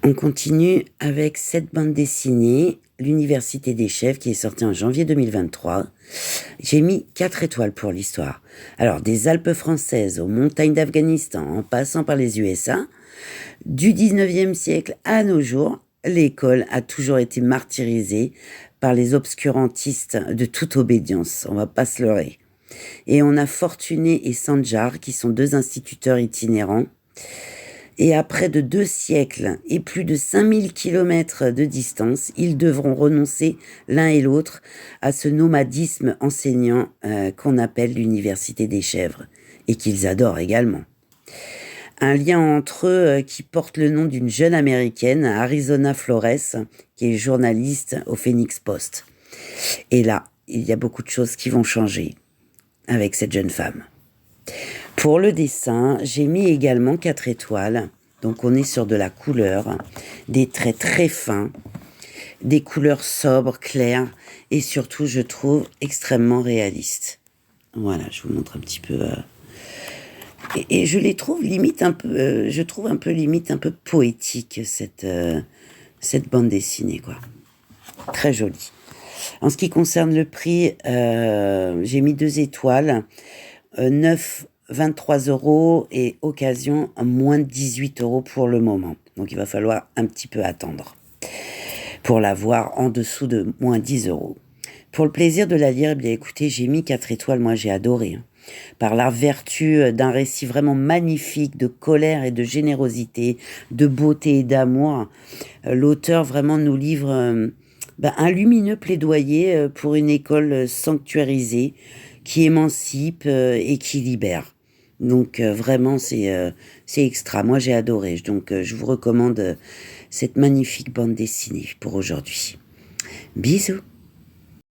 On continue avec cette bande dessinée, L'Université des chefs, qui est sortie en janvier 2023. J'ai mis 4 étoiles pour l'histoire. Alors, des Alpes françaises aux montagnes d'Afghanistan, en passant par les USA, du 19e siècle à nos jours, l'école a toujours été martyrisée par les obscurantistes de toute obédience. On va pas se leurrer. Et on a Fortuné et Sanjar, qui sont 2 instituteurs itinérants. Et à près de 2 siècles et plus de 5000 kilomètres de distance, ils devront renoncer l'un et l'autre à ce nomadisme enseignant qu'on appelle l'Université des chèvres, et qu'ils adorent également. Un lien entre eux qui porte le nom d'une jeune américaine, Arizona Flores, qui est journaliste au Phoenix Post. Et là, il y a beaucoup de choses qui vont changer avec cette jeune femme. Pour le dessin, j'ai mis également 4 étoiles. Donc on est sur de la couleur, des traits très fins, des couleurs sobres, claires, et surtout, je trouve, extrêmement réalistes. Voilà, je vous montre un petit peu. Et je les trouve limite un peu, je trouve un peu limite un peu poétique, cette bande dessinée, quoi. Très jolie. En ce qui concerne le prix, j'ai mis 2 étoiles, 23 € et occasion moins de 18 € pour le moment. Donc il va falloir un petit peu attendre pour l'avoir en dessous de moins 10 €. Pour le plaisir de la lire, eh bien écoutez, j'ai mis 4 étoiles, moi j'ai adoré. Par la vertu d'un récit vraiment magnifique, de colère et de générosité, de beauté et d'amour, l'auteur vraiment nous livre un lumineux plaidoyer pour une école sanctuarisée qui émancipe et qui libère. Donc vraiment, c'est extra. Moi, j'ai adoré. Donc, je vous recommande cette magnifique bande dessinée pour aujourd'hui. Bisous.